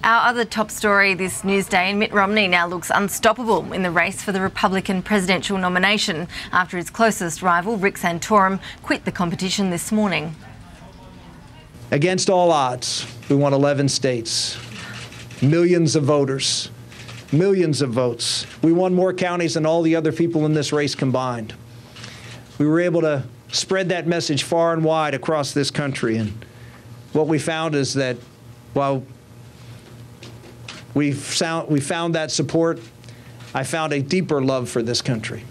Our other top story this Newsday, Mitt Romney now looks unstoppable in the race for the Republican presidential nomination after his closest rival, Rick Santorum, quit the competition this morning. Against all odds, we won 11 states, millions of voters, millions of votes. We won more counties than all the other people in this race combined. We were able to spread that message far and wide across this country. And what we found is that while we found that support, I found a deeper love for this country.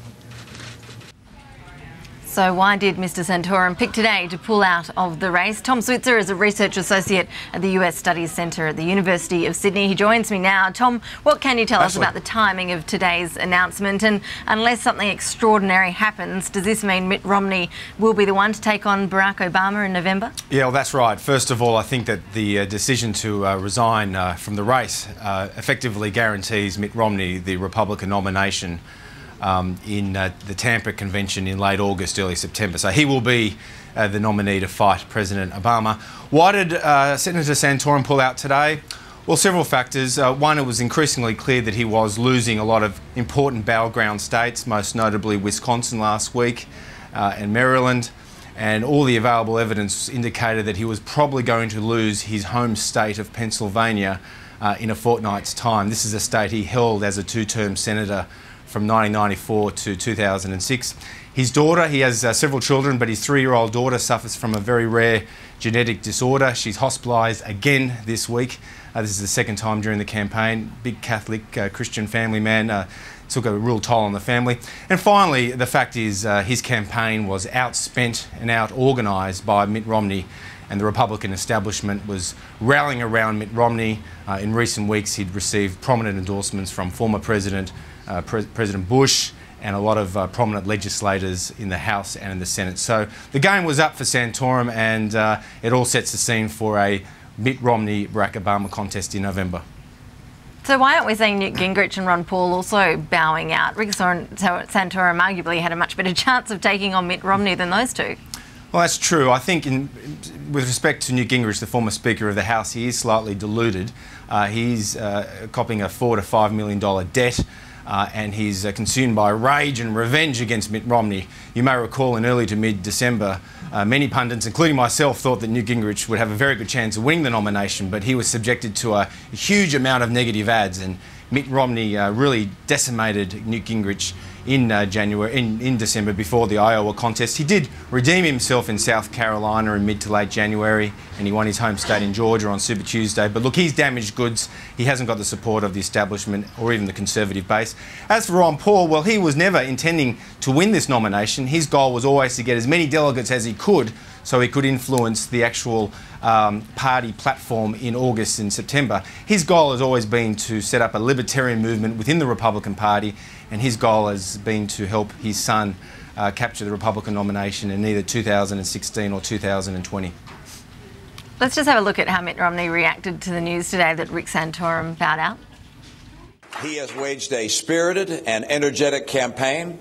So why did Mr Santorum pick today to pull out of the race? Tom Switzer is a Research Associate at the US Studies Centre at the University of Sydney. He joins me now. Tom, what can you tell us about the timing of today's announcement? And unless something extraordinary happens, does this mean Mitt Romney will be the one to take on Barack Obama in November? Yeah, well, that's right. First of all, I think that the decision to resign from the race effectively guarantees Mitt Romney the Republican nomination in the Tampa Convention in late August, early September. So he will be the nominee to fight President Obama. Why did Senator Santorum pull out today? Well, several factors. One, it was increasingly clear that he was losing a lot of important battleground states, most notably Wisconsin last week and Maryland. And all the available evidence indicated that he was probably going to lose his home state of Pennsylvania in a fortnight's time. This is a state he held as a two-term senator from 1994 to 2006. His daughter, he has several children, but his 3-year-old daughter suffers from a very rare genetic disorder. She's hospitalised again this week. This is the second time during the campaign. Big Catholic Christian family man, took a real toll on the family. And finally, the fact is his campaign was outspent and out-organised by Mitt Romney, and the Republican establishment was rallying around Mitt Romney. In recent weeks, he'd received prominent endorsements from former President Bush and a lot of prominent legislators in the House and in the Senate. So the game was up for Santorum, and it all sets the scene for a Mitt Romney-Barack Obama contest in November. So why aren't we seeing Newt Gingrich and Ron Paul also bowing out? Rick Santorum arguably had a much better chance of taking on Mitt Romney than those two. Well, that's true. I think with respect to Newt Gingrich, the former Speaker of the House, he is slightly deluded. He's copping a $4 to $5 million debt. And he's consumed by rage and revenge against Mitt Romney. You may recall in early to mid-December, many pundits, including myself, thought that Newt Gingrich would have a very good chance of winning the nomination, but he was subjected to a huge amount of negative ads, and Mitt Romney really decimated Newt Gingrich in December before the Iowa contest. He did redeem himself in South Carolina in mid to late January, and he won his home state in Georgia on Super Tuesday. But look, he's damaged goods. He hasn't got the support of the establishment or even the Conservative base. As for Ron Paul, well, he was never intending to win this nomination. His goal was always to get as many delegates as he could so he could influence the actual party platform in August and September. His goal has always been to set up a libertarian movement within the Republican Party, and his goal has been to help his son capture the Republican nomination in either 2016 or 2020. Let's just have a look at how Mitt Romney reacted to the news today that Rick Santorum bowed out. He has waged a spirited and energetic campaign.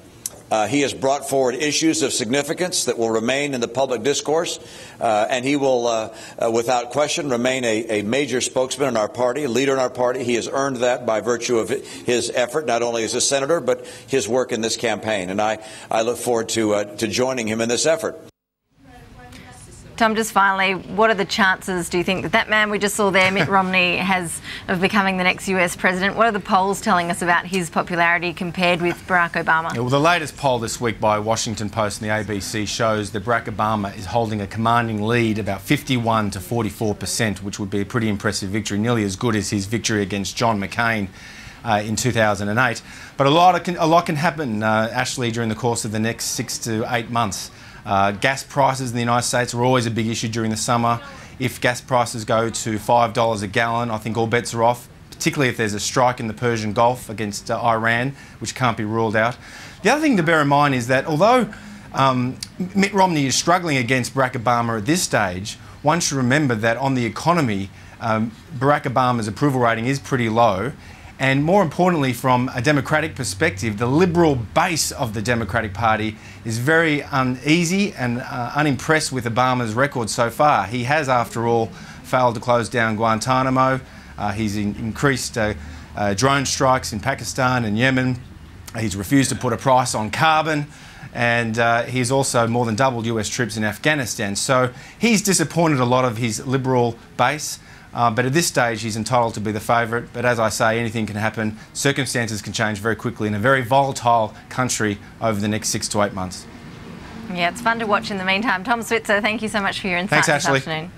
He has brought forward issues of significance that will remain in the public discourse, and he will, without question, remain a major spokesman in our party, a leader in our party. He has earned that by virtue of his effort, not only as a senator, but his work in this campaign. And I look forward to joining him in this effort. Tom, just finally, what are the chances, do you think, that man we just saw there, Mitt Romney, has of becoming the next US president? What are the polls telling us about his popularity compared with Barack Obama? Yeah, well, the latest poll this week by Washington Post and the ABC shows that Barack Obama is holding a commanding lead, about 51 to 44%, which would be a pretty impressive victory, nearly as good as his victory against John McCain in 2008. But a lot can happen, Ashley, during the course of the next 6 to 8 months. Gas prices in the United States are always a big issue during the summer. If gas prices go to $5 a gallon, I think all bets are off, particularly if there's a strike in the Persian Gulf against Iran, which can't be ruled out. The other thing to bear in mind is that although Mitt Romney is struggling against Barack Obama at this stage, one should remember that on the economy, Barack Obama's approval rating is pretty low. And more importantly, from a Democratic perspective, the liberal base of the Democratic Party is very uneasy and unimpressed with Obama's record so far. He has, after all, failed to close down Guantanamo, He's increased drone strikes in Pakistan and Yemen. He's refused to put a price on carbon. And he's also more than doubled US troops in Afghanistan. So he's disappointed a lot of his Liberal base. But at this stage, he's entitled to be the favourite. But as I say, anything can happen. Circumstances can change very quickly in a very volatile country over the next 6 to 8 months. Yeah, it's fun to watch in the meantime. Tom Switzer, thank you so much for your insights this afternoon.